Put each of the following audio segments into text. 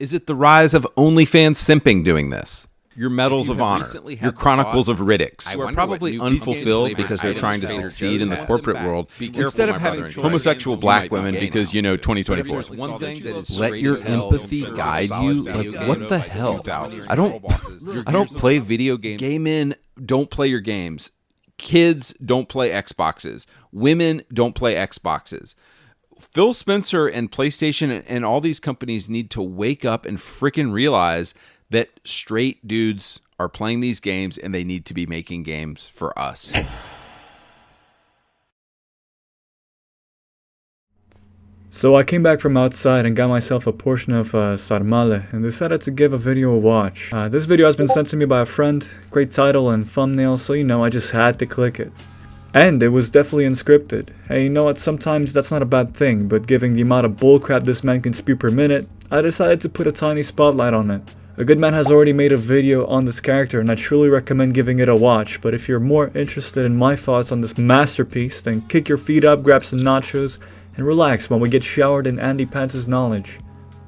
Is it the rise of OnlyFans simping doing this? Your Medals of Honor, your Chronicles of Riddicks, who are probably unfulfilled because they're trying to succeed in the corporate world, instead of having homosexual black women because, 2024. Let your empathy guide you? Like, what the hell? I don't play video games. Gay men don't play your games. Kids don't play Xboxes. Women don't play Xboxes. Phil Spencer and PlayStation and all these companies need to wake up and freaking realize that straight dudes are playing these games and they need to be making games for us. So I came back from outside and got myself a portion of sarmale and decided to give a video a watch. This video has been sent to me by a friend, great title and thumbnail, so I just had to click it. And it was definitely unscripted. Hey, you know what, sometimes that's not a bad thing, but given the amount of bullcrap this man can spew per minute, I decided to put a tiny spotlight on it. A good man has already made a video on this character and I truly recommend giving it a watch, but if you're more interested in my thoughts on this masterpiece, then kick your feet up, grab some nachos, and relax while we get showered in Andypants' knowledge.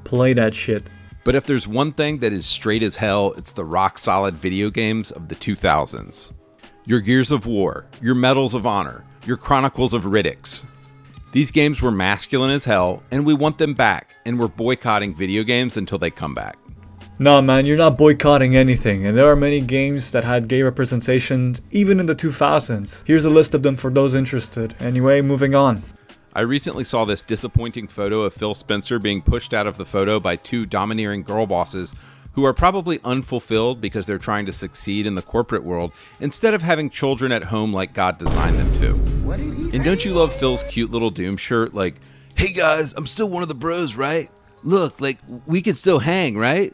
Play that shit. But if there's one thing that is straight as hell, it's the rock-solid video games of the 2000s. Your Gears of War, your Medals of Honor, your Chronicles of Riddicks. These games were masculine as hell, and we want them back, and we're boycotting video games until they come back. Nah man, you're not boycotting anything, and there are many games that had gay representation even in the 2000s. Here's a list of them for those interested. Anyway, moving on. I recently saw this disappointing photo of Phil Spencer being pushed out of the photo by two domineering girl bosses who are probably unfulfilled because they're trying to succeed in the corporate world instead of having children at home like God designed them to. What did he say? And don't you love Phil's cute little Doom shirt? Like, hey guys, I'm still one of the bros, right? Look, like, we can still hang, right?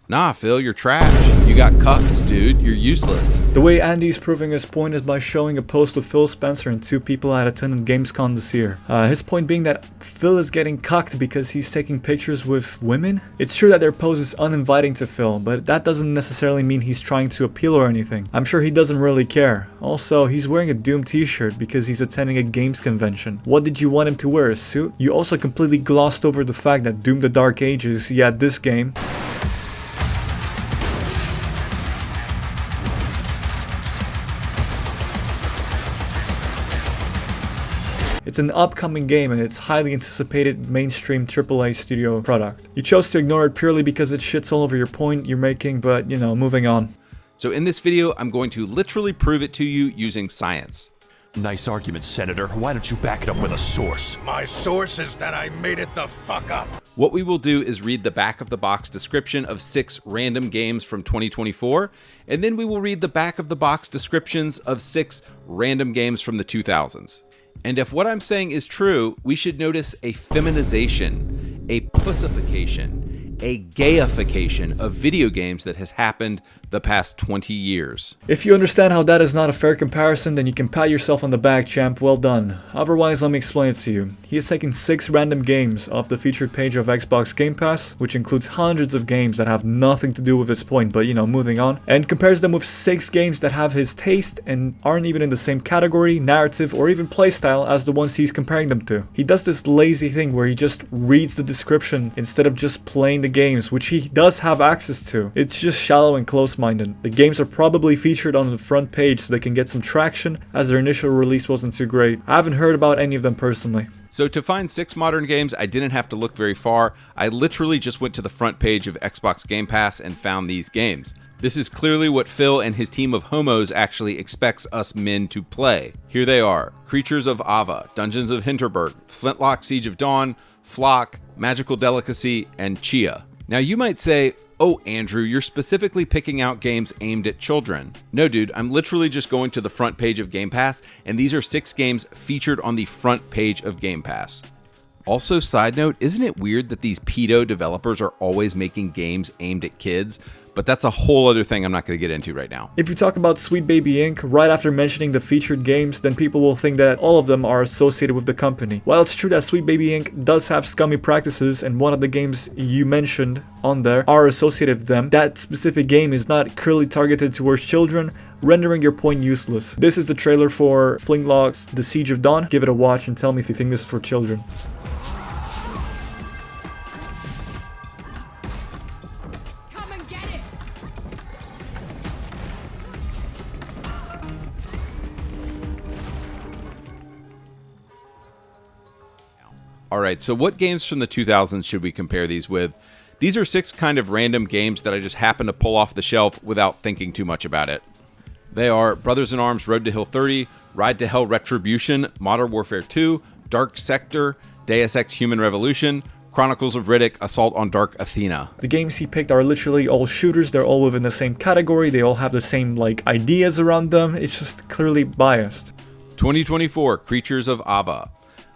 Nah, Phil, you're trash. You got cucked, dude. You're useless. The way Andy's proving his point is by showing a post with Phil Spencer and two people that attended Gamescom this year. His point being that Phil is getting cucked because he's taking pictures with women. It's true that their pose is uninviting to Phil, but that doesn't necessarily mean he's trying to appeal or anything. I'm sure he doesn't really care. Also, he's wearing a Doom t-shirt because he's attending a games convention. What did you want him to wear, a suit? You also completely glossed over the fact that Doom the Dark Ages, this game, it's an upcoming game and it's highly anticipated mainstream AAA studio product. You chose to ignore it purely because it shits all over your point you're making, but moving on. So in this video, I'm going to literally prove it to you using science. Nice argument, Senator. Why don't you back it up with a source? My source is that I made it the fuck up. What we will do is read the back of the box description of 6 random games from 2024, and then we will read the back of the box descriptions of 6 random games from the 2000s. And if what I'm saying is true, we should notice a feminization, a pussification, a gayification of video games that has happened the past 20 years. If you understand how that is not a fair comparison, then you can pat yourself on the back, champ. Well done. Otherwise, let me explain it to you. He has taken 6 random games off the featured page of Xbox Game Pass, which includes hundreds of games that have nothing to do with his point, but moving on, and compares them with 6 games that have his taste and aren't even in the same category, narrative, or even playstyle as the ones he's comparing them to. He does this lazy thing where he just reads the description instead of just playing the games, which he does have access to. It's just shallow and close-minded. The games are probably featured on the front page so they can get some traction, as their initial release wasn't too great. I haven't heard about any of them personally. So to find 6 modern games, I didn't have to look very far. I literally just went to the front page of Xbox Game Pass and found these games. This is clearly what Phil and his team of homos actually expects us men to play. Here they are: Creatures of Ava, Dungeons of Hinterberg, Flintlock Siege of Dawn, Flock, Magical Delicacy, and Chia. Now you might say, oh Andrew, you're specifically picking out games aimed at children. No dude, I'm literally just going to the front page of Game Pass, and these are 6 games featured on the front page of Game Pass. Also, side note, isn't it weird that these pedo developers are always making games aimed at kids? But that's a whole other thing I'm not going to get into right now. If you talk about Sweet Baby Inc. right after mentioning the featured games, then people will think that all of them are associated with the company. While it's true that Sweet Baby Inc. does have scummy practices and one of the games you mentioned on there are associated with them, that specific game is not clearly targeted towards children, rendering your point useless. This is the trailer for Flintlock's The Siege of Dawn. Give it a watch and tell me if you think this is for children. Alright, so what games from the 2000s should we compare these with? These are 6 kind of random games that I just happened to pull off the shelf without thinking too much about it. They are Brothers in Arms Road to Hill 30, Ride to Hell Retribution, Modern Warfare 2, Dark Sector, Deus Ex Human Revolution, Chronicles of Riddick, Assault on Dark Athena. The games he picked are literally all shooters, they're all within the same category, they all have the same ideas around them, it's just clearly biased. 2024 Creatures of Ava.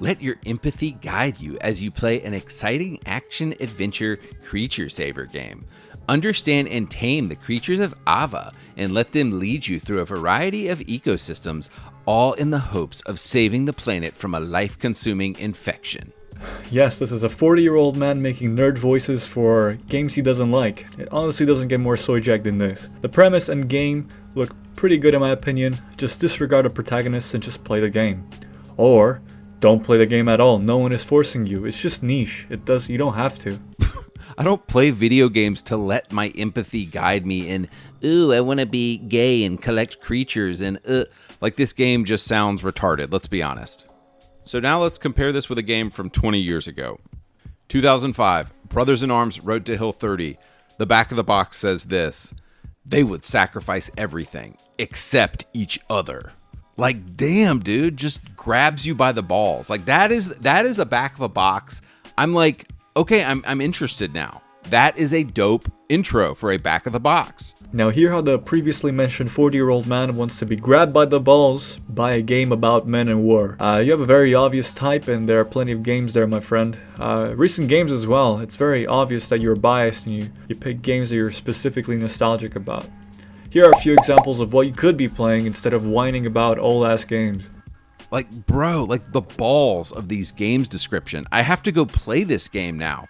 Let your empathy guide you as you play an exciting action-adventure creature saver game. Understand and tame the creatures of Ava and let them lead you through a variety of ecosystems, all in the hopes of saving the planet from a life-consuming infection. Yes, this is a 40-year-old man making nerd voices for games he doesn't like. It honestly doesn't get more soy jack than this. The premise and game look pretty good in my opinion. Just disregard the protagonists and just play the game. Or don't play the game at all. No one is forcing you. It's just niche. You don't have to. I don't play video games to let my empathy guide me in, ooh, I want to be gay and collect creatures and like this game just sounds retarded, let's be honest. So now let's compare this with a game from 20 years ago. 2005, Brothers in Arms Road to Hill 30. The back of the box says this: they would sacrifice everything except each other. Like, damn, dude, just grabs you by the balls. Like that is the back of a box. I'm like, okay, I'm interested now. That is a dope intro for a back of the box. Now hear how the previously mentioned 40-year-old man wants to be grabbed by the balls by a game about men and war. You have a very obvious type and there are plenty of games there, my friend. Recent games as well. It's very obvious that you're biased and you pick games that you're specifically nostalgic about. Here are a few examples of what you could be playing instead of whining about old-ass games. Like, bro, like the balls of these games description. I have to go play this game now.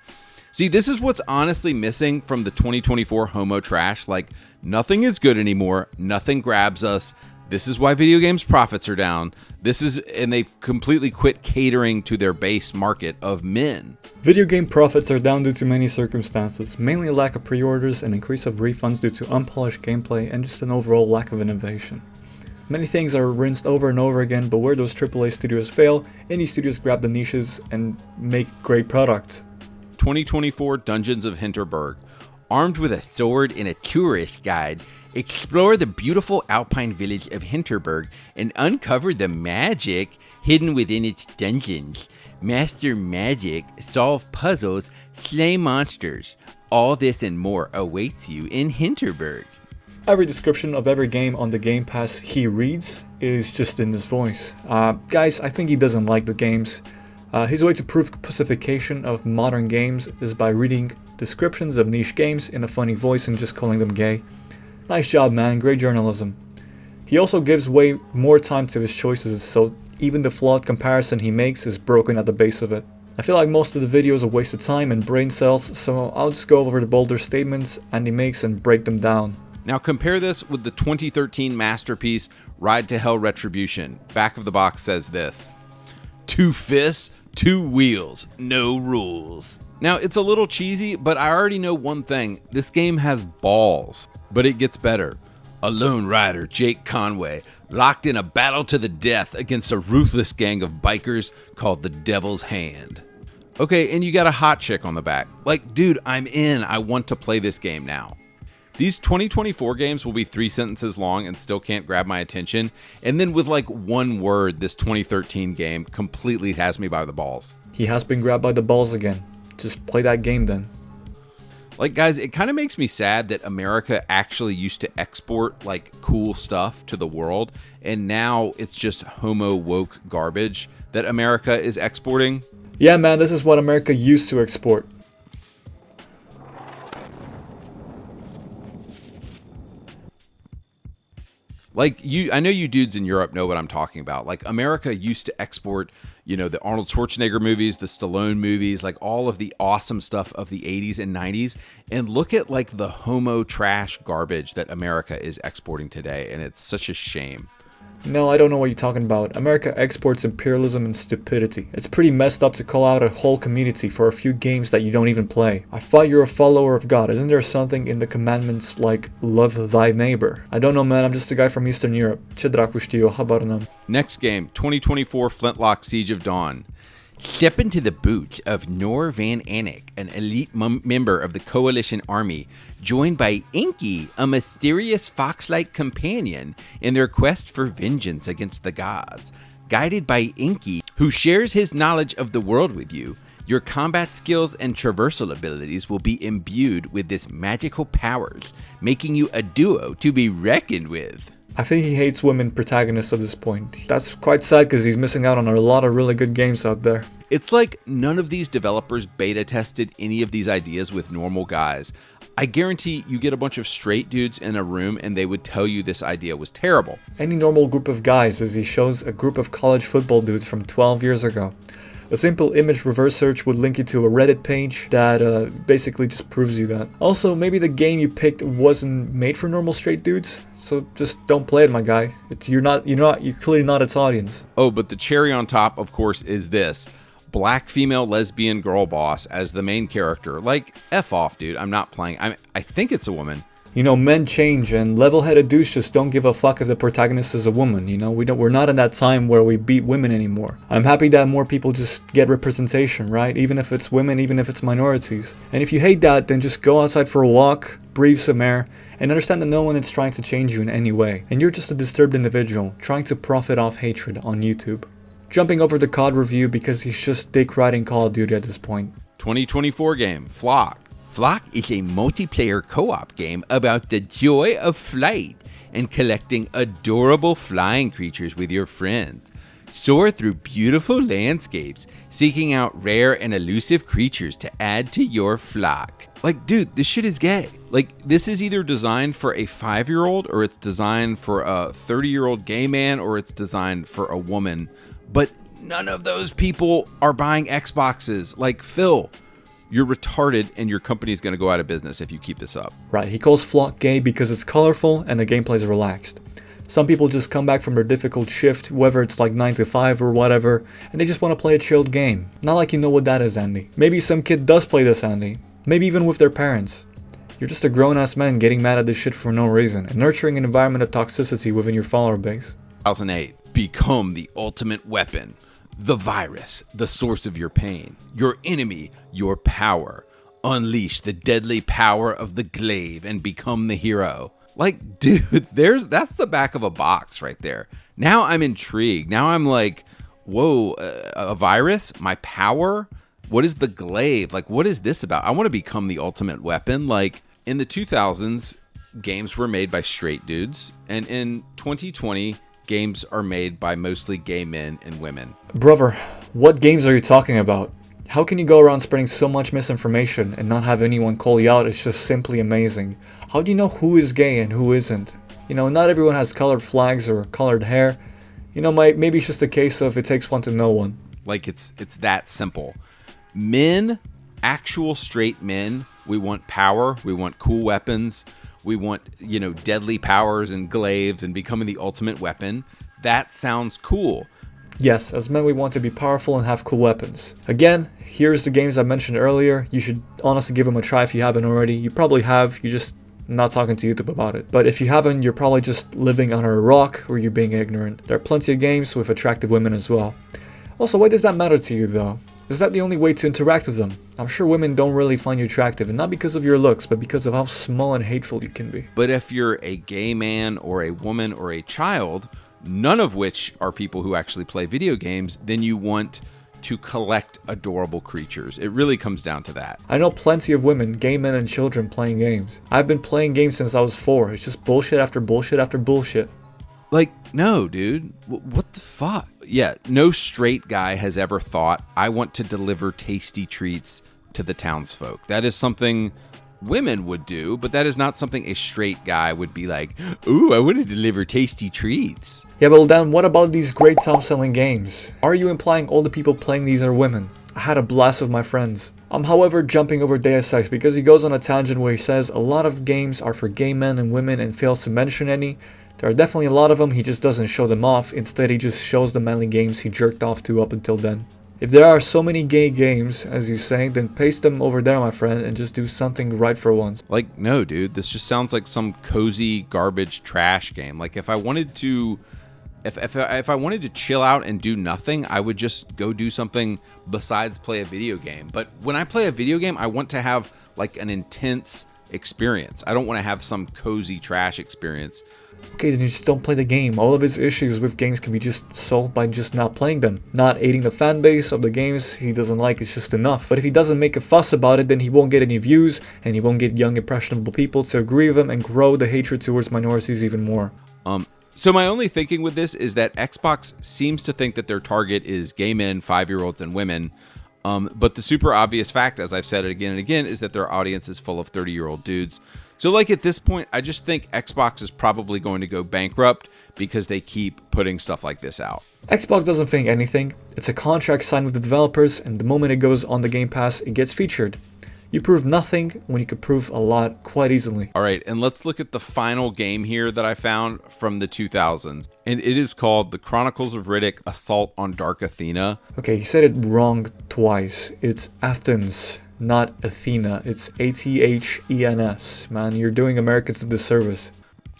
See, this is what's honestly missing from the 2024 homo trash. Like, nothing is good anymore. Nothing grabs us. This is why video games profits are down. And they've completely quit catering to their base market of men. Video game profits are down due to many circumstances, mainly a lack of pre-orders, an increase of refunds due to unpolished gameplay, and just an overall lack of innovation. Many things are rinsed over and over again, but where those AAA studios fail, indie studios grab the niches and make great products. 2024 Dungeons of Hinterberg. Armed with a sword and a tourist guide, explore the beautiful alpine village of Hinterberg and uncover the magic hidden within its dungeons. Master magic, solve puzzles, slay monsters. All this and more awaits you in Hinterberg. Every description of every game on the Game Pass he reads is just in this voice. Guys, I think he doesn't like the games. His way to prove pacification of modern games is by reading descriptions of niche games in a funny voice and just calling them gay. Nice job, man, great journalism. He also gives way more time to his choices, so even the flawed comparison he makes is broken at the base of it. I feel like most of the video is a waste of time and brain cells, so I'll just go over the bolder statements Andy makes and break them down. Now compare this with the 2013 masterpiece, Ride to Hell Retribution. Back of the box says this: 2 fists, 2 wheels, no rules. Now, it's a little cheesy, but I already know one thing. This game has balls, but it gets better. A lone rider, Jake Conway, locked in a battle to the death against a ruthless gang of bikers called the Devil's Hand. Okay, and you got a hot chick on the back. Like, dude, I'm in. I want to play this game now. These 2024 games will be 3 sentences long and still can't grab my attention. And then with like one word, this 2013 game completely has me by the balls. He has been grabbed by the balls again. Just play that game then. Like, guys, it kind of makes me sad that America actually used to export like cool stuff to the world. And now it's just homo woke garbage that America is exporting. Yeah, man, this is what America used to export. Like, I know you dudes in Europe know what I'm talking about. Like, America used to export, you know, the Arnold Schwarzenegger movies, the Stallone movies, like all of the awesome stuff of the 80s and 90s. And look at like the homo trash garbage that America is exporting today. And it's such a shame. No, I don't know what you're talking about. America exports imperialism and stupidity. It's pretty messed up to call out a whole community for a few games that you don't even play. I thought you're a follower of God. Isn't there something in the commandments like love thy neighbor? I don't know, man. I'm just a guy from Eastern Europe. Next game, 2024 Flintlock Siege of Dawn. Step into the boots of Nor Van Anik, an elite member of the Coalition Army, joined by Inky, a mysterious fox-like companion, in their quest for vengeance against the gods. Guided by Inky, who shares his knowledge of the world with you, your combat skills and traversal abilities will be imbued with this magical powers, making you a duo to be reckoned with. I think he hates women protagonists at this point. That's quite sad because he's missing out on a lot of really good games out there. It's like none of these developers beta tested any of these ideas with normal guys. I guarantee you get a bunch of straight dudes in a room and they would tell you this idea was terrible. Any normal group of guys, as he shows a group of college football dudes from 12 years ago. A simple image reverse search would link you to a Reddit page that basically just proves you that. Also, maybe the game you picked wasn't made for normal straight dudes, so just don't play it, my guy. You're clearly not its audience. Oh, but the cherry on top, of course, is this. Black female lesbian girl boss as the main character. Like, F off, dude. I'm not playing. I think it's a woman. You know, men change, and level-headed dudes just don't give a fuck if the protagonist is a woman, you know? We're not in that time where we beat women anymore. I'm happy that more people just get representation, right? Even if it's women, even if it's minorities. And if you hate that, then just go outside for a walk, breathe some air, and understand that no one is trying to change you in any way. And you're just a disturbed individual trying to profit off hatred on YouTube. Jumping over the COD review because he's just dick riding Call of Duty at this point. 2024 game, Flock. Flock is a multiplayer co-op game about the joy of flight and collecting adorable flying creatures with your friends. Soar through beautiful landscapes, seeking out rare and elusive creatures to add to your flock. Like, dude, this shit is gay. Like, this is either designed for a 5-year-old or it's designed for a 30-year-old gay man or it's designed for a woman. But none of those people are buying Xboxes. Like, Phil, you're retarded and your company is going to go out of business if you keep this up. Right, he calls Flock gay because it's colorful and the gameplay is relaxed. Some people just come back from their difficult shift, whether it's like 9 to 5 or whatever, and they just want to play a chilled game. Not like you know what that is, Andy. Maybe some kid does play this, Andy. Maybe even with their parents. You're just a grown-ass man getting mad at this shit for no reason, and nurturing an environment of toxicity within your follower base. 2008. Become the ultimate weapon. The virus, the source of your pain. Your enemy, your power. Unleash the deadly power of the glaive and become the hero. Like, dude, that's the back of a box right there. Now I'm intrigued. Now I'm like, whoa, a virus? My power? What is the glaive? Like, what is this about? I want to become the ultimate weapon. Like, in the 2000s, games were made by straight dudes. And in 2020, games are made by mostly gay men and women. Brother, what games are you talking about? How can you go around spreading so much misinformation and not have anyone call you out? It's just simply amazing. How do you know who is gay and who isn't? You know, not everyone has colored flags or colored hair. You know, maybe it's just a case of it takes one to know one. Like, it's that simple. Men, actual straight men, we want power, we want cool weapons, we want, you know, deadly powers and glaives and becoming the ultimate weapon. That sounds cool. Yes, as men we want to be powerful and have cool weapons. Again, here's the games I mentioned earlier. You should honestly give them a try if you haven't already. You probably have, you're just not talking to YouTube about it. But if you haven't, you're probably just living under a rock or you're being ignorant. There are plenty of games with attractive women as well. Also, why does that matter to you though? Is that the only way to interact with them? I'm sure women don't really find you attractive, and not because of your looks, but because of how small and hateful you can be. But if you're a gay man or a woman or a child, none of which are people who actually play video games, then you want to collect adorable creatures. It really comes down to that. I know plenty of women, gay men and children playing games. I've been playing games since I was 4. It's just bullshit after bullshit after bullshit. Like, no, dude. What the fuck? Yeah, no straight guy has ever thought, I want to deliver tasty treats to the townsfolk. That is something women would do, but that is not something a straight guy would be like, ooh, I want to deliver tasty treats. Yeah, well then, what about these great top-selling games? Are you implying all the people playing these are women? I had a blast with my friends. I'm however jumping over Deus Ex because he goes on a tangent where he says a lot of games are for gay men and women and fails to mention any. There are definitely a lot of them, he just doesn't show them off. Instead, he just shows the manly games he jerked off to up until then. If there are so many gay games, as you say, then paste them over there, my friend, and just do something right for once. Like, no, dude, this just sounds like some cozy garbage trash game. Like, if I wanted to If I wanted to chill out and do nothing, I would just go do something besides play a video game. But when I play a video game, I want to have like an intense experience. I don't want to have some cozy trash experience. Okay, then you just don't play the game. All of his issues with games can be just solved by just not playing them. Not aiding the fan base of the games he doesn't like is just enough. But if he doesn't make a fuss about it, then he won't get any views, and he won't get young impressionable people to agree with him and grow the hatred towards minorities even more. So my only thinking with this is that Xbox seems to think that their target is gay men, 5-year-olds, and women. But the super obvious fact, as I've said it again and again, is that their audience is full of 30-year-old dudes. So like at this point, I just think Xbox is probably going to go bankrupt because they keep putting stuff like this out. Xbox doesn't think anything. It's a contract signed with the developers, and the moment it goes on the Game Pass, it gets featured. You prove nothing when you could prove a lot quite easily. All right, and let's look at the final game here that I found from the 2000s. And it is called The Chronicles of Riddick: Assault on Dark Athena. Okay, he said it wrong twice. It's Athens, not Athena. It's Athens. Man, you're doing Americans a disservice.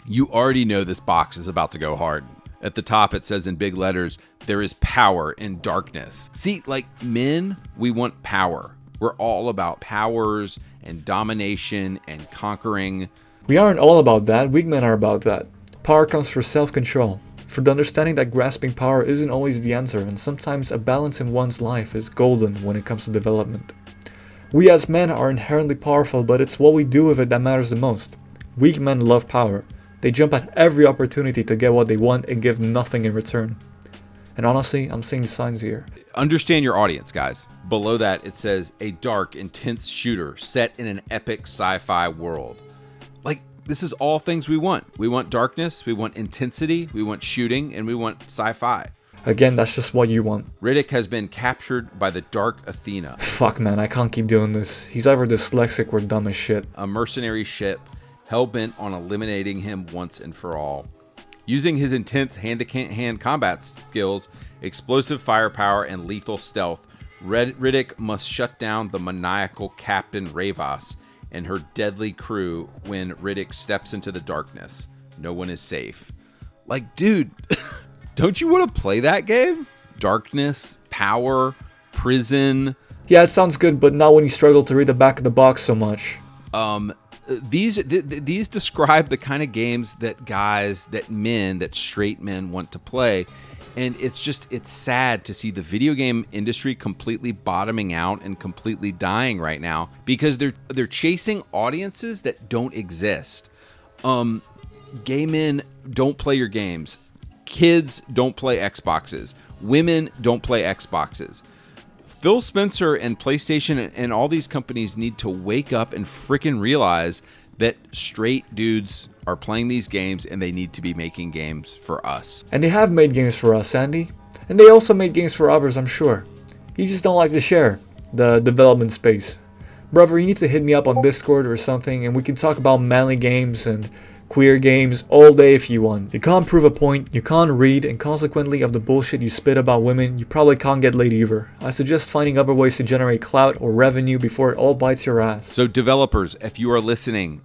You already know this box is about to go hard. At the top, it says in big letters, there is power in darkness. See, like men, we want power. We're all about powers and domination and conquering. We aren't all about that. Weak men are about that. Power comes for self-control, for the understanding that grasping power isn't always the answer, and sometimes a balance in one's life is golden when it comes to development. We as men are inherently powerful, but it's what we do with it that matters the most. Weak men love power. They jump at every opportunity to get what they want and give nothing in return. And honestly, I'm seeing signs here. Understand your audience, guys. Below that, it says a dark, intense shooter set in an epic sci-fi world. Like, this is all things we want. We want darkness, we want intensity, we want shooting, and we want sci-fi. Again, that's just what you want. Riddick has been captured by the Dark Athena. Fuck man, I can't keep doing this. He's either dyslexic or dumb as shit. A mercenary ship hell-bent on eliminating him once and for all. Using his intense hand-to-hand combat skills, explosive firepower, and lethal stealth, Riddick must shut down the maniacal Captain Ravos and her deadly crew when Riddick steps into the darkness. No one is safe. Like, dude, don't you want to play that game? Darkness, power, prison. Yeah, it sounds good, but not when you struggle to read the back of the box so much. These describe the kind of games that straight men want to play. And it's sad to see the video game industry completely bottoming out and completely dying right now because they're chasing audiences that don't exist. Gay men don't play your games. Kids don't play Xboxes. Women don't play Xboxes. Phil Spencer and PlayStation and all these companies need to wake up and frickin' realize that straight dudes are playing these games and they need to be making games for us. And they have made games for us, Andy. And they also made games for others, I'm sure. You just don't like to share the development space. Brother, you need to hit me up on Discord or something and we can talk about manly games and queer games all day if you want. You can't prove a point, you can't read, and consequently of the bullshit you spit about women, you probably can't get laid either. I suggest finding other ways to generate clout or revenue before it all bites your ass. So developers, if you are listening,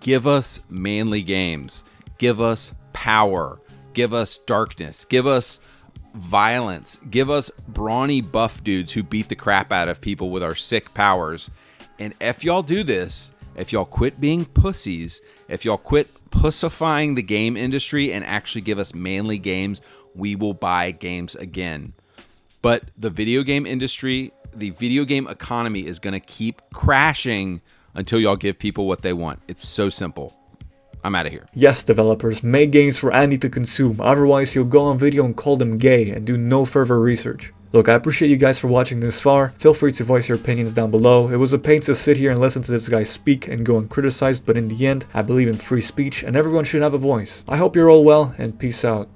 give us manly games. Give us power. Give us darkness. Give us violence. Give us brawny buff dudes who beat the crap out of people with our sick powers. And if y'all do this, if y'all quit being pussies, if y'all quit pussifying the game industry and actually give us manly games, we will buy games again. But the video game industry, the video game economy is going to keep crashing until y'all give people what they want. It's so simple. I'm out of here. Yes, developers, make games for Andy to consume. Otherwise, you'll go on video and call them gay and do no further research. Look, I appreciate you guys for watching this far. Feel free to voice your opinions down below. It was a pain to sit here and listen to this guy speak and go uncriticized, but in the end, I believe in free speech and everyone should have a voice. I hope you're all well, and peace out.